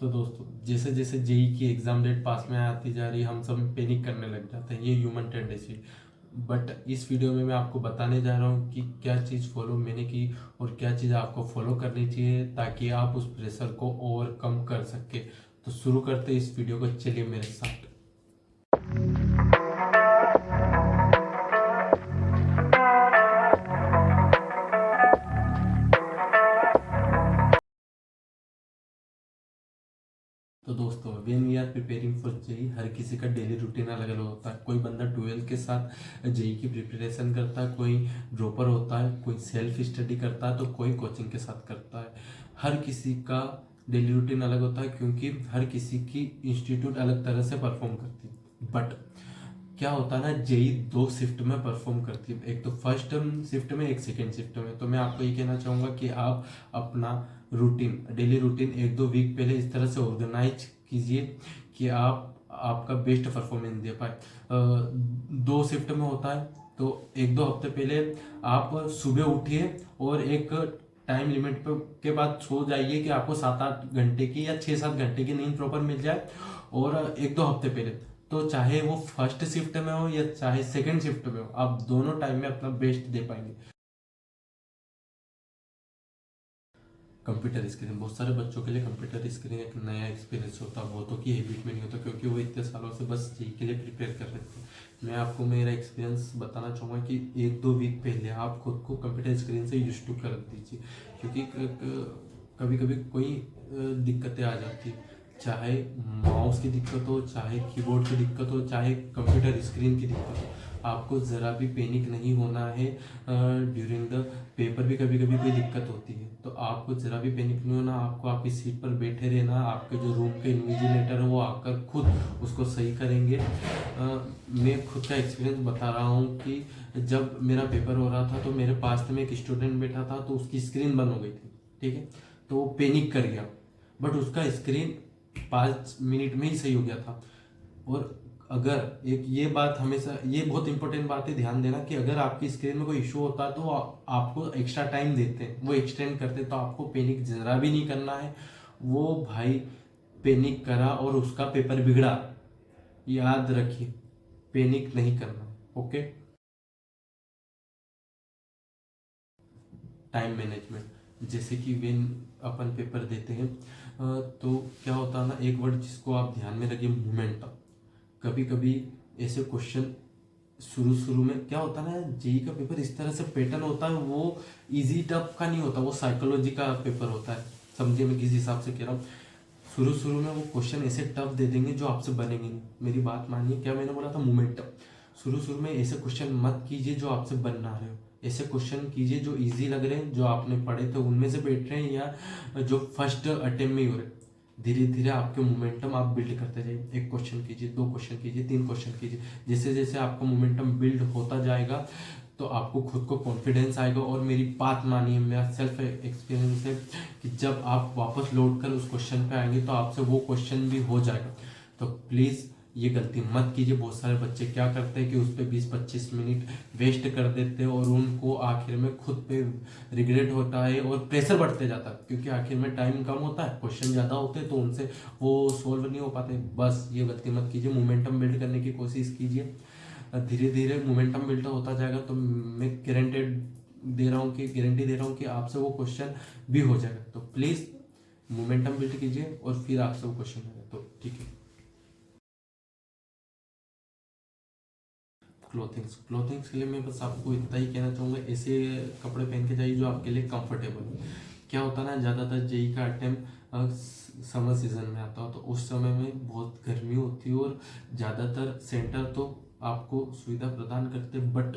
तो दोस्तों, जैसे जैसे जेई की एग्जाम डेट पास में आती जा रही है, हम सब पैनिक करने लग जाते हैं। ये ह्यूमन टेंडेंसी। बट इस वीडियो में मैं आपको बताने जा रहा हूँ कि क्या चीज़ फॉलो मैंने की और क्या चीज़ आपको फॉलो करनी चाहिए ताकि आप उस प्रेशर को ओवरकम कर सके। तो शुरू करते हैं इस वीडियो को, चलिए मेरे साथ। तो दोस्तों, when we are preparing for JEE, हर किसी का डेली रूटीन अलग अलग होता है। कोई बंदा 12th के साथ जेई की प्रिपरेशन करता है, कोई ड्रॉपर होता है, कोई सेल्फ स्टडी करता है, तो कोई कोचिंग के साथ करता है। हर किसी का डेली रूटीन अलग होता है क्योंकि हर किसी की इंस्टीट्यूट अलग तरह से परफॉर्म करती है। बट क्या होता है ना, जेई दो शिफ्ट में परफॉर्म करती है, एक तो फर्स्ट शिफ्ट में, एक सेकेंड शिफ्ट में। तो मैं आपको ये कहना चाहूँगा कि आप अपना रूटीन, डेली रूटीन 1-2 वीक पहले इस तरह से ऑर्गेनाइज कीजिए कि आप आपका बेस्ट परफॉर्मेंस दे पाए। 2 शिफ्ट में होता है, तो 1-2 हफ्ते पहले आप सुबह उठिए और एक टाइम लिमिट के बाद सो जाइए कि आपको 7-8 घंटे की या 6-7 घंटे की नींद प्रॉपर मिल जाए। और 1-2 हफ्ते पहले, तो चाहे वो फर्स्ट शिफ्ट में हो या चाहे सेकंड शिफ्ट में हो, आप दोनों टाइम में अपना बेस्ट दे पाएंगे। कंप्यूटर स्क्रीन, बहुत सारे बच्चों के लिए कंप्यूटर स्क्रीन एक नया एक्सपीरियंस होता है, बहुतों की हैबिट में नहीं होता क्योंकि वो इतने सालों से बस जी के लिए प्रिपेयर कर रहे थे। मैं आपको मेरा एक्सपीरियंस बताना चाहूँगा कि 1-2 वीक पहले आप खुद को कंप्यूटर स्क्रीन से यूज टू कर दीजिए, क्योंकि कभी कभी कोई दिक्कतें आ जाती है, चाहे माउस की दिक्कत हो, चाहे कीबोर्ड की दिक्कत हो, चाहे कंप्यूटर स्क्रीन की दिक्कत हो। आपको ज़रा भी पैनिक नहीं होना है। ड्यूरिंग द पेपर भी कभी कभी कोई दिक्कत होती है, तो आपको ज़रा भी पैनिक नहीं होना। आपको आपकी सीट पर बैठे रहना, आपके जो रूम के इन्विजिलेटर है वो आकर खुद उसको सही करेंगे। मैं खुद का एक्सपीरियंस बता रहा हूँ कि जब मेरा पेपर हो रहा था तो मेरे पास में एक स्टूडेंट बैठा था, तो उसकी स्क्रीन बंद हो गई थी, ठीक है। तो वो पैनिक कर गया, बट उसका स्क्रीन 5 मिनट में ही सही हो गया था। और अगर एक ये बात हमेशा, ये बहुत इंपॉर्टेंट बात है, ध्यान देना कि अगर आपकी स्क्रीन में कोई इशू होता है तो आपको एक्स्ट्रा टाइम देते हैं, वो एक्सटेंड करते हैं, तो आपको पैनिक जरा भी नहीं करना है। वो भाई पैनिक करा और उसका पेपर बिगड़ा, याद रखिए, पैनिक नहीं करना। ओके। टाइम मैनेजमेंट, जैसे कि वेन अपन पेपर देते हैं, तो क्या होता है ना, एक वर्ड जिसको आप ध्यान में रखिए, मोमेंटम। कभी कभी ऐसे क्वेश्चन शुरू शुरू में क्या होता है ना, जेई का पेपर इस तरह से पैटर्न होता है, वो इजी टफ का नहीं होता, वो साइकोलॉजी का पेपर होता है। समझिए मैं किस हिसाब से कह रहा हूँ। शुरू शुरू में वो क्वेश्चन ऐसे टफ दे देंगे जो आपसे बनेंगे नहीं। मेरी बात मानिए, क्या मैंने बोला था, मोमेंटम। शुरू शुरू में ऐसे क्वेश्चन मत कीजिए जो आपसे बन ना रहे हो। ऐसे क्वेश्चन कीजिए जो इजी लग रहे हैं, जो आपने पढ़े थे उनमें से बैठ रहे हैं, या जो फर्स्ट अटेम्प्ट में ही हो रहे हैं। धीरे धीरे आपके मोमेंटम आप बिल्ड करते जाइए। एक क्वेश्चन कीजिए, 2 क्वेश्चन कीजिए, 3 क्वेश्चन कीजिए। जैसे जैसे आपका मोमेंटम बिल्ड होता जाएगा तो आपको खुद को कॉन्फिडेंस आएगा। और मेरी बात मानिए, मेरा सेल्फ एक्सपीरियंस है कि जब आप वापस लौट कर उस क्वेश्चन पे आएंगे तो आपसे वो क्वेश्चन भी हो जाएगा। तो प्लीज़ ये गलती मत कीजिए। बहुत सारे बच्चे क्या करते हैं कि उस पर 20-25 मिनट वेस्ट कर देते हैं और उनको आखिर में खुद पे रिग्रेट होता है और प्रेशर बढ़ते जाता है, क्योंकि आखिर में टाइम कम होता है, क्वेश्चन ज़्यादा होते हैं, तो उनसे वो सोल्व नहीं हो पाते। बस ये गलती मत कीजिए, मोमेंटम बिल्ड करने की कोशिश कीजिए। धीरे धीरे मोमेंटम बिल्ड होता जाएगा, तो मैं गारंटी दे रहा हूँ कि आपसे वो क्वेश्चन भी हो जाएगा। तो प्लीज़ मोमेंटम बिल्ड कीजिए और फिर आपसे वो क्वेश्चन आएगा, तो ठीक है। क्लोथिंग्स के लिए मैं बस आपको इतना ही कहना चाहूँगा, ऐसे कपड़े पहन के जाइए जो आपके लिए कंफर्टेबल हो। क्या होता है ना, ज़्यादातर जेई का अटेम्प्ट समर सीजन में आता हो, तो उस समय में बहुत गर्मी होती है और ज़्यादातर सेंटर तो आपको सुविधा प्रदान करते, बट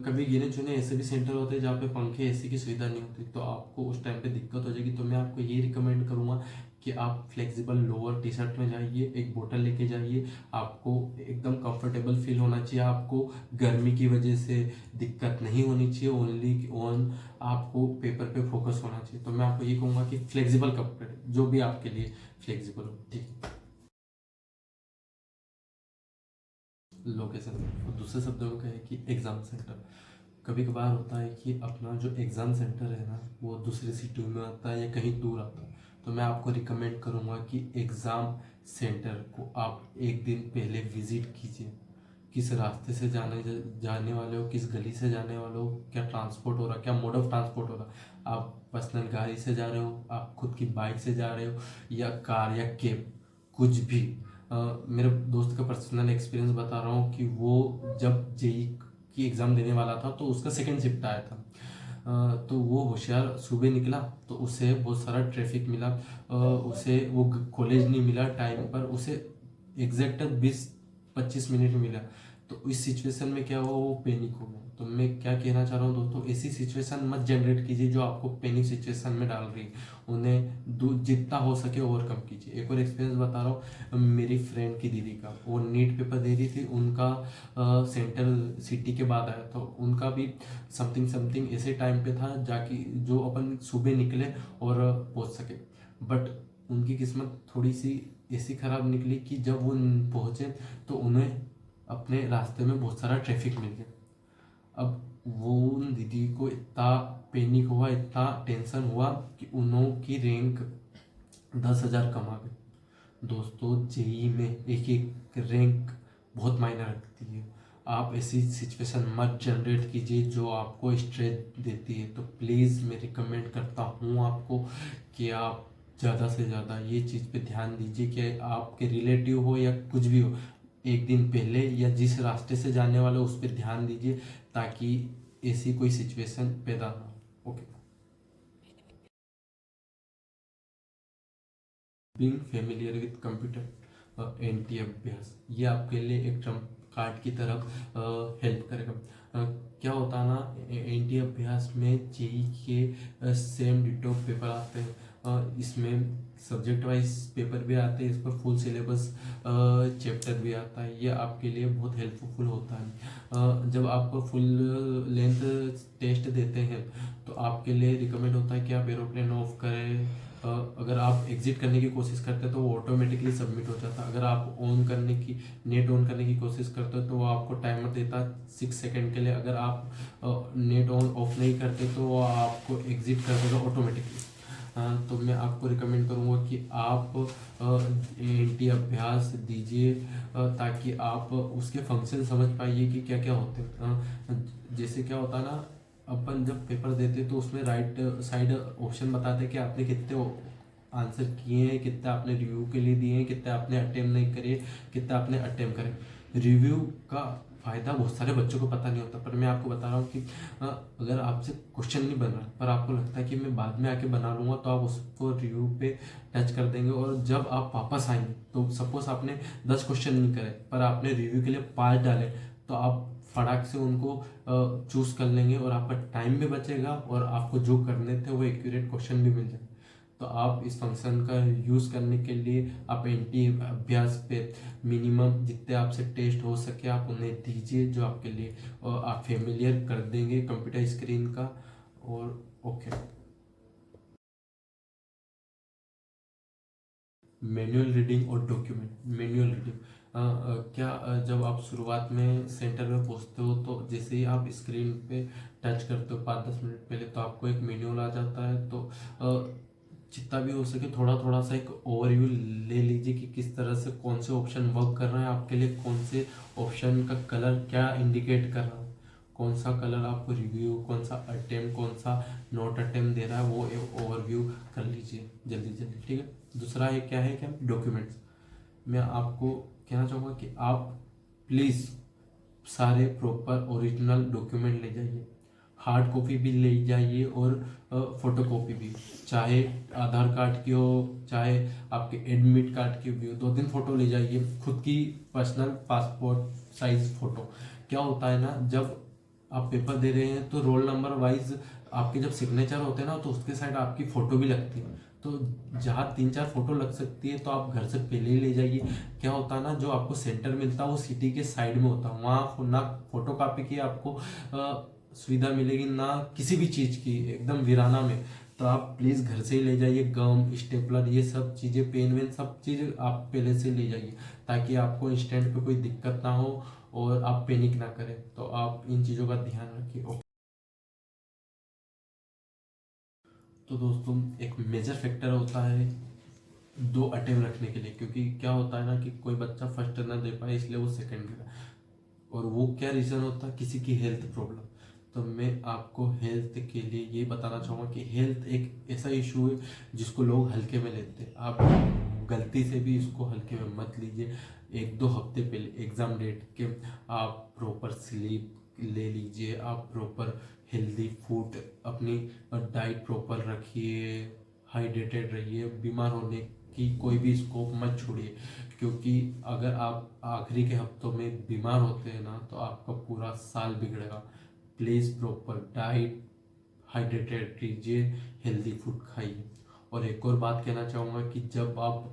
कभी गिने चुने ऐसे भी सेंटर होते हैं जहाँ पे पंखे एसी की सुविधा नहीं होती, तो आपको उस टाइम पे दिक्कत हो जाएगी। तो मैं आपको ये रिकमेंड करूँगा कि आप फ्लेक्सिबल लोअर टी शर्ट में जाइए, एक बोतल लेके जाइए। आपको एकदम कंफर्टेबल फील होना चाहिए, आपको गर्मी की वजह से दिक्कत नहीं होनी चाहिए, ओनली ऑन आपको पेपर पे फोकस होना चाहिए। तो मैं आपको ये कहूँगा कि फ्लेक्सिबल कपड़े, जो भी आपके लिए फ्लेक्सिबल हो, ठीक है। लोकेशन, और दूसरे शब्दों में कहें कि एग्ज़ाम सेंटर। कभी कभार होता है कि अपना जो एग्ज़ाम सेंटर है ना, वो दूसरी सिटी में आता है या कहीं दूर आता है। तो मैं आपको रिकमेंड करूँगा कि एग्ज़ाम सेंटर को आप एक दिन पहले विज़िट कीजिए। किस रास्ते से जाने वाले हो, किस गली से जाने वाले हो, क्या ट्रांसपोर्ट हो रहा, क्या मोड ऑफ ट्रांसपोर्ट हो रहा, आप पर्सनल गाड़ी से जा रहे हो, आप खुद की बाइक से जा रहे हो, या कार या कैब, कुछ भी। मेरे दोस्त का पर्सनल एक्सपीरियंस बता रहा हूँ कि वो जब जेई की एग्ज़ाम देने वाला था तो उसका सेकेंड शिफ्ट आया था। तो वो होशियार सुबह निकला तो उसे बहुत सारा ट्रैफिक मिला, उसे वो कॉलेज नहीं मिला टाइम पर, उसे एग्जैक्ट 20-25 मिनट मिला। तो इस सिचुएशन में क्या हुआ, वो पैनिक हो गया। तो मैं क्या कहना चाह रहा हूँ दोस्तों, ऐसी सिचुएशन मत जनरेट कीजिए जो आपको पैनिक सिचुएशन में डाल रही है। उन्हें जितना हो सके ओवरकम कीजिए। एक और एक्सपीरियंस बता रहा हूँ, मेरी फ्रेंड की दीदी का, वो नीट पेपर दे रही थी, उनका सेंट्रल सिटी के बाद आया, तो उनका भी समथिंग समथिंग ऐसे टाइम पे था जाकि जो अपन सुबह निकले और पहुंच सके। बट उनकी किस्मत थोड़ी सी ऐसी खराब निकली कि जब वो पहुंचे तो उन्हें अपने रास्ते में बहुत सारा ट्रैफिक मिल गया। अब वो उन दीदी को इतना पैनिक हुआ, इतना टेंशन हुआ कि उन्हों की रैंक 10,000 कम आ गई। दोस्तों जेई में एक एक रैंक बहुत मायने रखती है। आप ऐसी सिचुएशन मत जनरेट कीजिए जो आपको स्ट्रेस देती है। तो प्लीज़ मैं रिकमेंड करता हूँ आपको कि आप ज़्यादा से ज़्यादा ये चीज़ पे ध्यान दीजिए कि आपके रिलेटिव हो या कुछ भी हो, एक दिन पहले या जिस रास्ते से जाने वाले हो उस पर ध्यान दीजिए, ताकि ऐसी कोई सिचुएशन पैदा ना हो। Okay. Being familiar with computer, एनटी अभ्यास, ये आपके लिए एक ट्रम्प कार्ड की तरफ हेल्प करेगा। क्या होता है ना, एनटी अभ्यास में जेई के सेम डिटो पेपर आते हैं। इसमें सब्जेक्ट वाइज पेपर भी आते हैं, इस पर फुल सिलेबस चैप्टर भी आता है। ये आपके लिए बहुत हेल्पफुल होता है। जब आप फुल लेंथ टेस्ट देते हैं तो आपके लिए रिकमेंड होता है कि आप एरोप्लेन ऑफ करें। अगर आप एग्जिट करने की कोशिश करते हैं तो वो ऑटोमेटिकली सबमिट हो जाता है। अगर आप ऑन करने की नेट ऑन करने की कोशिश करते हो तो वो आपको टाइमर देता है 6 सेकंड के लिए। अगर आप नेट ऑन ऑफ नहीं करते तो वो आपको एग्जिट कर देगा ऑटोमेटिकली। तो मैं आपको रिकमेंड करूँगा कि आप एनटी अभ्यास दीजिए, ताकि आप उसके फंक्शन समझ पाइए कि क्या क्या होते हैं। जैसे क्या होता है ना, अपन जब पेपर देते तो उसमें राइट साइड ऑप्शन बताते हैं कि आपने कितने आंसर किए हैं, कितने आपने रिव्यू के लिए दिए हैं, कितने आपने अटेम्प्ट नहीं करे, कितने आपने अटेम्प्ट करे। रिव्यू का फ़ायदा बहुत सारे बच्चों को पता नहीं होता, पर मैं आपको बता रहा हूँ कि अगर आपसे क्वेश्चन नहीं बन रहा पर आपको लगता है कि मैं बाद में आके बना लूँगा, तो आप उसको रिव्यू पे टच कर देंगे। और जब आप वापस आएंगे तो सपोज आपने 10 क्वेश्चन नहीं करे पर आपने रिव्यू के लिए 5 डाले, तो आप फटाक से उनको चूज कर लेंगे और आपका टाइम भी बचेगा और आपको जो करने थे वो एक्यूरेट क्वेश्चन भी मिल जाए। तो आप इस फंक्शन का यूज़ करने के लिए आप एनटी अभ्यास पे मिनिमम जितने आपसे टेस्ट हो सके आप उन्हें दीजिए, जो आपके लिए और आप फेमिलियर कर देंगे कंप्यूटर स्क्रीन का। और ओके। मैनुअल रीडिंग और डॉक्यूमेंट। मैनुअल रीडिंग जब आप शुरुआत में सेंटर में पहुंचते हो तो जैसे ही आप स्क्रीन पे टच करते हो 5-10 मिनट पहले, तो आपको एक मैनुअल आ जाता है। तो जितना भी हो सके थोड़ा थोड़ा सा एक ओवरव्यू ले लीजिए कि किस तरह से कौन से ऑप्शन वर्क कर रहे हैं आपके लिए, कौन से ऑप्शन का कलर क्या इंडिकेट कर रहा है, कौन सा कलर आपको रिव्यू, कौन सा अटेम्प्ट, कौन सा नॉट अटेम्प्ट दे रहा है, वो ओवरव्यू कर लीजिए जल्दी जल्दी। ठीक है। दूसरा है क्या डॉक्यूमेंट्स। मैं आपको कहना चाहूँगा कि आप प्लीज़ सारे प्रॉपर ओरिजिनल डॉक्यूमेंट ले जाइए। हार्ड कॉपी भी ले जाइए और फोटो कॉपी भी, चाहे आधार कार्ड की हो, चाहे आपके एडमिट कार्ड की भी हो। 2-3 फोटो ले जाइए, खुद की पर्सनल पासपोर्ट साइज फोटो। क्या होता है ना, जब आप पेपर दे रहे हैं तो रोल नंबर वाइज आपके जब सिग्नेचर होते हैं ना तो उसके साइड आपकी फोटो भी लगती है। तो जहाँ 3-4 फोटो लग सकती है तो आप घर से पहले ही ले जाइए। क्या होता है ना, जो आपको सेंटर मिलता है वो सिटी के साइड में होता है, वहाँ ना फोटो कॉपी की आपको सुविधा मिलेगी ना किसी भी चीज़ की, एकदम वीराना में। तो आप प्लीज़ घर से ही ले जाइए, गम स्टेपलर ये सब चीज़ें, पेन वेन सब चीज़ आप पहले से ले जाइए, ताकि आपको इंस्टेंट पे कोई दिक्कत ना हो और आप पैनिक ना करें। तो आप इन चीज़ों का ध्यान रखिए। तो दोस्तों एक मेजर फैक्टर होता है 2 अटेम्प्ट रखने के लिए, क्योंकि क्या होता है ना कि कोई बच्चा फर्स्ट ना दे पाए इसलिए वो सेकंड दे रहा है, और वो क्या रीज़न होता है, किसी की हेल्थ प्रॉब्लम। तो मैं आपको हेल्थ के लिए ये बताना चाहूँगा कि हेल्थ एक ऐसा इशू है जिसको लोग हल्के में लेते हैं। आप गलती से भी इसको हल्के में मत लीजिए। 1-2 हफ्ते पहले एग्ज़ाम डेट के आप प्रॉपर स्लीप ले लीजिए, आप प्रॉपर हेल्दी फूड, अपनी डाइट प्रॉपर रखिए, हाइड्रेटेड रहिए, बीमार होने की कोई भी स्कोप मत छोड़िए, क्योंकि अगर आप आखिरी के हफ्तों में बीमार होते हैं ना तो आपका पूरा साल बिगड़ेगा। प्लीज़ प्रॉपर डाइट, हाइड्रेटेड कीजिए, हेल्दी फूड खाइए। और एक और बात कहना चाहूँगा कि जब आप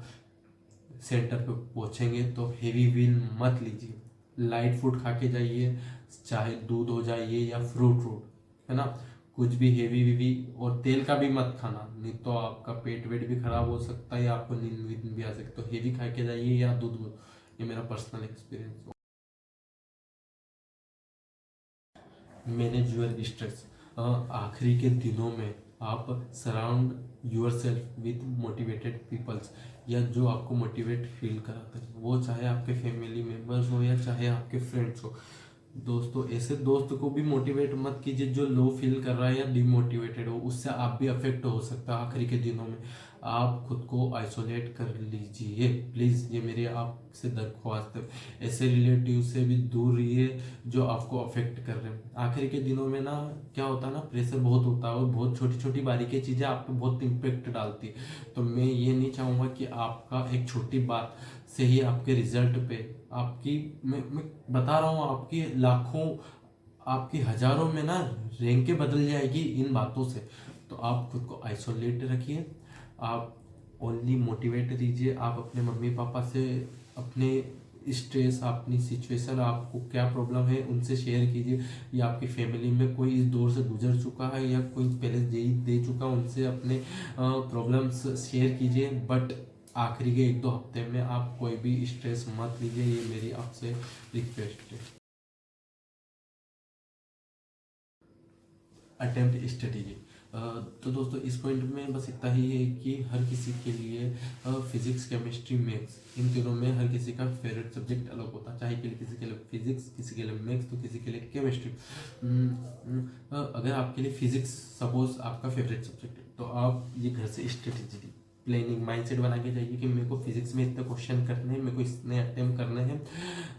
सेंटर पे पहुँचेंगे तो हेवी मील मत लीजिए, लाइट फूड खा के जाइए, चाहे दूध हो जाइए या फ्रूट है ना। कुछ भी हेवी वेवी और तेल का भी मत खाना, नहीं तो आपका पेट वेट भी खराब हो सकता है या आपको नींद वींद भी आ सकती है। तो हेवी खा के जाइए या दूध वूध, ये मेरा personal experience. Manage your stress. आखिरी के दिनों में आप surround yourself with motivated peoples, या जो आपको मोटिवेट फील कराते हैं, वो चाहे आपके फैमिली मेम्बर्स हो या चाहे आपके फ्रेंड्स हो। दोस्तों, ऐसे दोस्त को भी मोटिवेट मत कीजिए जो लो फील कर रहा है या डिमोटिवेटेड हो, उससे आप भी अफेक्ट हो सकता है। आखिरी के दिनों में आप खुद को आइसोलेट कर लीजिए प्लीज़, ये मेरी आपसे दरख्वास्त है। ऐसे रिलेटिव से भी दूर रहिए जो आपको अफेक्ट कर रहे हैं। आखिरी के दिनों में ना क्या होता है ना, प्रेशर बहुत होता है और बहुत छोटी छोटी बारीकी चीज़ें आप पे बहुत इम्पेक्ट डालती है। तो मैं ये नहीं चाहूँगा कि आपका एक छोटी बात से ही आपके रिजल्ट पे आपकी, मैं बता रहा हूँ, आपकी लाखों, आपकी हजारों में ना रैंकें बदल जाएगी इन बातों से। तो आप खुद को आइसोलेट रखिए, आप ओनली मोटिवेट दीजिए, आप अपने मम्मी पापा से अपने स्ट्रेस, अपनी सिचुएशन, आपको क्या प्रॉब्लम है उनसे शेयर कीजिए, या आपकी फैमिली में कोई इस दौर से गुजर चुका है या कोई पहले दे चुका, उनसे अपने प्रॉब्लम्स शेयर कीजिए। बट आखिरी के 1-2 हफ्ते में आप कोई भी स्ट्रेस मत लीजिए, ये मेरी आपसे रिक्वेस्ट है। Attempt strategy. तो दोस्तों इस पॉइंट में बस इतना ही है कि हर किसी के लिए फिजिक्स, केमिस्ट्री, मैथ्स, इन तीनों में हर किसी का फेवरेट सब्जेक्ट अलग होता है। चाहे के लिए किसी के लिए फिजिक्स, किसी के लिए मैथ्स, तो किसी के लिए केमिस्ट्री। अगर आपके लिए फिजिक्स सपोज आपका फेवरेट सब्जेक्ट है तो आप ये घर से स्ट्रेटेजी प्लानिंग माइंडसेट बना के जाइए कि मेरे को फिजिक्स में इतने क्वेश्चन करने हैं, मेरे को इतने अटेम्प्ट करने हैं,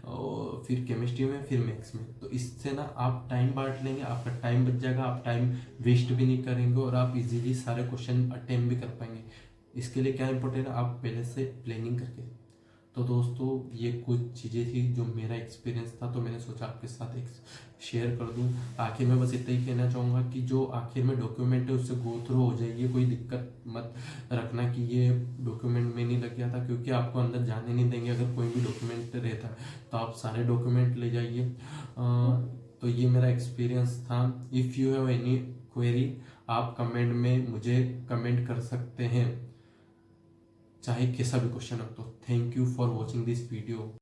और फिर केमिस्ट्री में, फिर मैथ्स में। तो इससे ना आप टाइम बांट लेंगे, आपका टाइम बच जाएगा, आप टाइम वेस्ट भी नहीं करेंगे और आप इजीली सारे क्वेश्चन अटेम्प्ट भी कर पाएंगे। इसके लिए क्या इंपॉर्टेंट है, आप पहले से प्लानिंग करके। तो दोस्तों ये कुछ चीज़ें थी जो मेरा एक्सपीरियंस था, तो मैंने सोचा आपके साथ एक शेयर कर दूं। आखिर में बस इतना ही कहना चाहूँगा कि जो आखिर में डॉक्यूमेंट है उससे गो थ्रू हो जाइए, कोई दिक्कत मत रखना कि ये डॉक्यूमेंट में नहीं लग गया था, क्योंकि आपको अंदर जाने नहीं देंगे अगर कोई भी डॉक्यूमेंट रहता है। तो आप सारे डॉक्यूमेंट ले जाइए। तो ये मेरा एक्सपीरियंस था। If you have any query, आप कमेंट में मुझे कमेंट कर सकते हैं, चाहे कैसा भी क्वेश्चन हो। तो thank you for watching this video.